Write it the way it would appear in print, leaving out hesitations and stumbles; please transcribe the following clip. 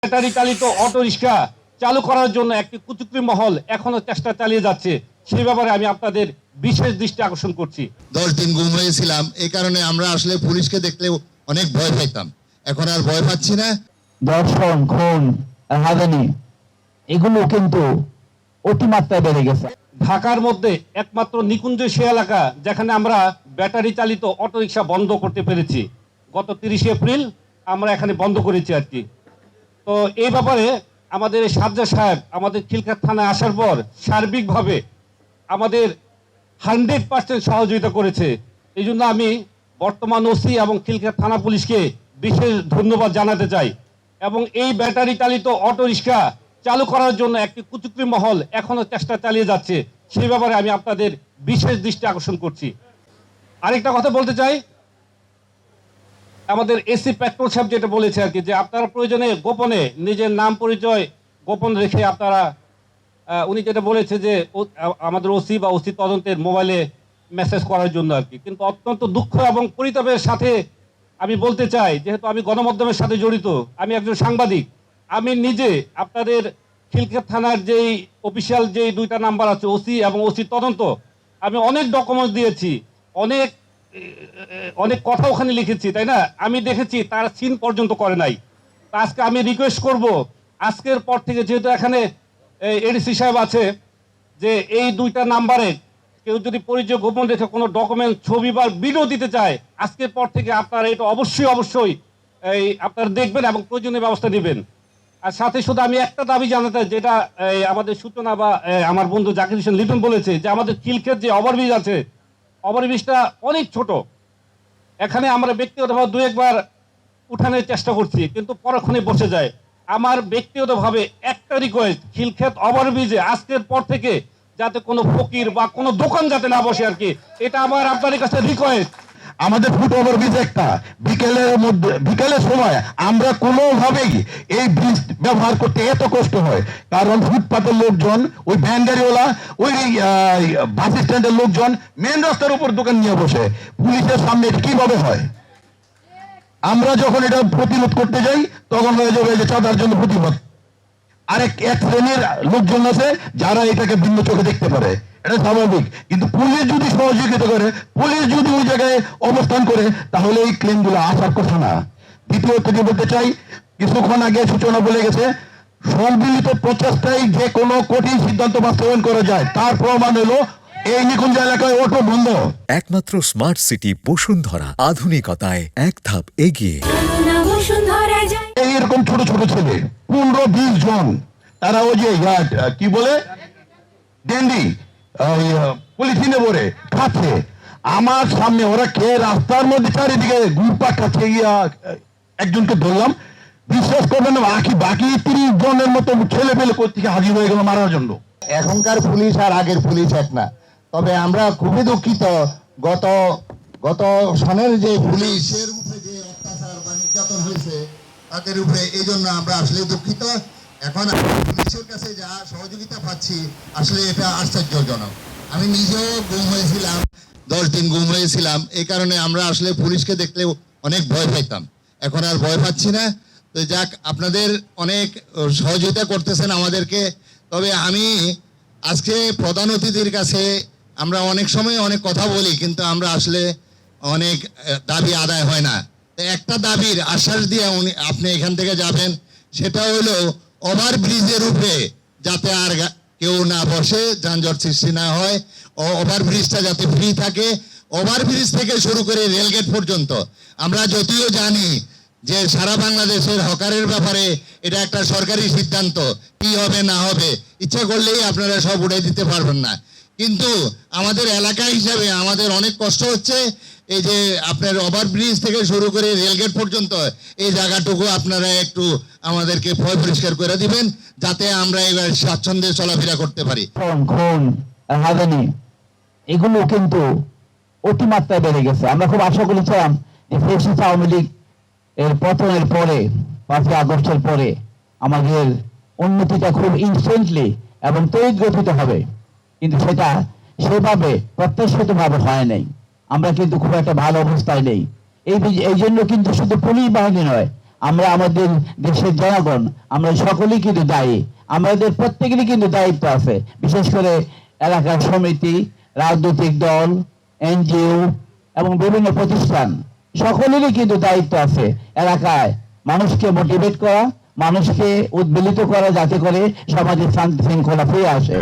Battery চালিত autorickshaw চালু করার জন্য একটি কুচক্রী মহল এখনো চেষ্টা চালিয়ে যাচ্ছে। সেই ব্যাপারে আমি আপনাদের বিশেষ দৃষ্টি আকর্ষণ করছি। 10 দিন গুম হয়েছিলাম, এই কারণে আমরা আসলে পুলিশকে দেখলে অনেক ভয় পাইতাম, এখন আর ভয় পাচ্ছি না। ধর্ষণ, খুন, হাজানি এগুলো কিন্তু অতিমাত্রায় বেড়ে গেছে। ঢাকার মধ্যে একমাত্র নিকুঞ্জ সে এলাকা যেখানে আমরা ব্যাটারি চালিত অটোরিকশা বন্ধ করতে পেরেছি। গত 30 এপ্রিল আমরা এখানে বন্ধ করেছি আর কি। তো এই ব্যাপারে আমাদের সাজ্জাদ সাহেব আমাদের খিলক্ষেত থানায় আসার পর সার্বিকভাবে আমাদের 100% সহযোগিতা করেছে। এই জন্য আমি বর্তমান ওসি এবং খিলক্ষেত থানা পুলিশকে বিশেষ ধন্যবাদ জানাতে চাই। এবং এই ব্যাটারি চালিত অটোরিকশা চালু করার জন্য একটি কুচক্রী মহল এখনো চেষ্টা চালিয়ে যাচ্ছে। সেই ব্যাপারে আমি আপনাদের বিশেষ দৃষ্টি আকর্ষণ করছি। আরেকটা কথা বলতে চাই, আমাদের এসি পেট্রোল সাহেব যেটা বলেছে আর কি, যে আপনারা প্রয়োজনে গোপনে নিজের নাম পরিচয় গোপন রেখে আপনারা উনি যেটা বলেছে যে আমাদের ওসি বা ওসি তদন্তের মোবাইলে মেসেজ করার জন্য আর কি। কিন্তু অত্যন্ত দুঃখ এবং পরিতাপের সাথে আমি বলতে চাই, যেহেতু আমি গণমাধ্যমের সাথে জড়িত, আমি একজন সাংবাদিক, আমি নিজে আপনাদের খিলক্ষেত থানার যেই অফিসিয়াল যেই 2টা নাম্বার আছে ওসি এবং ওসি তদন্ত, আমি অনেক ডকুমেন্টস দিয়েছি, অনেক অনেক কথা ওখানে লিখেছি, তাই না? আমি দেখেছি তারা সিন পর্যন্ত করে নাই। আজকে আমি রিকোয়েস্ট করব, আজকের পর থেকে যেহেতু এখানে এডিসি সাহেব আছে, যে এই 2টা নাম্বারে কেউ যদি পরিচয় গোপন রেখে কোনো ডকুমেন্ট, ছবি বা ভিডিও দিতে চায়, আজকের পর থেকে আপনারা এটা অবশ্যই আপনারা দেখবেন এবং প্রয়োজনীয় ব্যবস্থা নেবেন। আর সাথে শুধু আমি একটা দাবি জানাতে, যেটা আমাদের সূচনা বা আমার বন্ধু জাকির হোসেন লিটন বলেছে, যে আমাদের খিলক্ষেত যে ওভারব্রিজ আছে, ওভারব্রিজটা অনেক ছোট। এখানে আমরা ব্যক্তিগতভাবে 2-1 উঠানোর চেষ্টা করছি, কিন্তু পরক্ষণে বসে যায়। আমার ব্যক্তিগতভাবে একটা রিকোয়েস্ট, খিলক্ষেত ওভারব্রিজে আজকের পর থেকে যাতে কোনো ফকির বা কোনো দোকান যাতে না বসে আর কি, এটা আমার আপনাদের কাছে রিকোয়েস্ট। আমাদের ফুট ওভারব্রিজ একটা বিকেলের সময় আমরা কোনোভাবেই এই ব্রিজ ব্যবহার করতে এত কষ্ট হয়, কারণ ফুটপাতের লোকজন, ওই ভ্যান গাড়িওয়ালা, ওই বাস স্ট্যান্ডের লোকজন মেন রাস্তার উপর দোকান নিয়ে বসে। পুলিশের সামনে কিভাবে হয়? আমরা যখন এটা প্রতিরোধ করতে যাই তখন হয়ে যাবে যে চাঁদার জন্য প্রতিবাদ। আরেক শ্রেণীর লোকজন আছে যারা এটাকে ভিন্ন চোখে দেখতে পারে, এটা স্বাভাবিক। কিন্তু পুলিশ যদি সহযোগিতা করে, পুলিশ যদি ওই জায়গায় অবস্থান করে, তাহলে এই ক্লেমগুলো আসার কথা না। দ্বিতীয়ত কি বলতে চাই, কিছুক্ষণ আগে সূচনা বলে গেছে, সম্মিলিত প্রচেষ্টায় যে কোনো কঠিন সিদ্ধান্ত বাস্তবায়ন করা যায়, তার প্রমাণ হলো এই নিকুঞ্জ এলাকায় অটো বন্ধ। একমাত্র স্মার্ট সিটি বসুন্ধরা, আধুনিকতায় এক ধাপ এগিয়ে। এইরকম ছোট ছোট ছেলে 15-20 জন, তারা ওই যে কি বলে ডেন্ডি পলিথিনে ভরে খাচ্ছে আমার সামনে। ওরা খেয়ে রাস্তার মধ্যে চারিদিকে ঘুরপাক খাচ্ছে। একজনকে ধরলাম, বিশ্বাস করবেন না, বাকি 30 জনের মতো ছেলে পেলে কোথেকে হাজির হয়ে গেল মারার জন্য। এখনকার পুলিশ আর আগের পুলিশ এক না। তবে আমরা খুবই দুঃখিত, গত সনের যে পুলিশের উপরে যে অত্যাচার বা নির্যাতন হয়েছে তাদের উপরে, এই জন্য আমরা আসলে দুঃখিত। এখন পুলিশের কাছে যা সহযোগিতা পাচ্ছি, আসলে এটা আশ্চর্যজনক। আমি নিজেও গুম হয়েছিলাম, 10 দিন গুম হয়েছিলাম, এই কারণে আমরা আসলে পুলিশকে দেখলে অনেক ভয় পাইতাম, এখন আর ভয় পাচ্ছি না। তো যাক, আপনাদের অনেক সহযোগিতা করতেছেন আমাদেরকে। তবে আমি আজকে প্রধান অতিথির কাছে আমরা অনেক সময় অনেক কথা বলি, কিন্তু আমরা আসলে অনেক দাবি আদায় হয় না। একটা দাবির আশ্বাস দিয়ে আপনি এখান থেকে যাবেন, সেটা হলো ওভারব্রিজের উপরে যাতে আর কেউ না বসে, যানজট সৃষ্টি না হয়, ওভারব্রিজটা যাতে ফ্রি থাকে। ওভারব্রিজ থেকে শুরু করে রেলগেট পর্যন্ত। আমরা যদিও জানি যে সারা বাংলাদেশের হকারের ব্যাপারে এটা একটা সরকারি সিদ্ধান্ত, কি হবে না হবে ইচ্ছা করলেই আপনারা সব উড়াই দিতে পারবেন না, কিন্তু আমাদের এলাকা হিসাবে আমাদের অনেক কষ্ট হচ্ছে। এই যে আপনার ওভারব্রিজ থেকে শুরু করে রেলগেট পর্যন্ত এই জায়গাটুকু আপনারা একটু আমাদেরকে পরিষ্কার করে দিবেন, যাতে আমরা এবার স্বাচ্ছন্দ্যে চলাফেরা করতে পারি। খুন, হাজানি এগুলো কিন্তু অতিমাত্রায় বেড়ে গেছে। আমরা খুব আশা করেছিলাম যে ফ্যাসিস্ট আওয়ামী লীগ এর পতনের পরে, 5ই আগস্টের পরে আমাদের উন্নতিটা খুব ইনস্ট্যান্টলি এবং ত্বরিতগতিত হবে, কিন্তু সেটা সেভাবে প্রত্যাশিতভাবে হয় নাই। আমরা কিন্তু খুব একটা ভালো অবস্থায় নেই। এই জন্য কিন্তু শুধু পুলিশ বাহিনী নয়, আমরা আমাদের দেশের জনগণ আমরা সকলেই কিন্তু দায়ী। আমাদের প্রত্যেকেরই কিন্তু দায়িত্ব আছে, বিশেষ করে এলাকার সমিতি, রাজনৈতিক দল, এনজিও এবং বিভিন্ন প্রতিষ্ঠান সকলেরই কিন্তু দায়িত্ব আছে এলাকায় মানুষকে মোটিভেট করা, মানুষকে উদ্বেলিত করা, যাতে করে সমাজে শান্তি শৃঙ্খলা ফিরে আসে।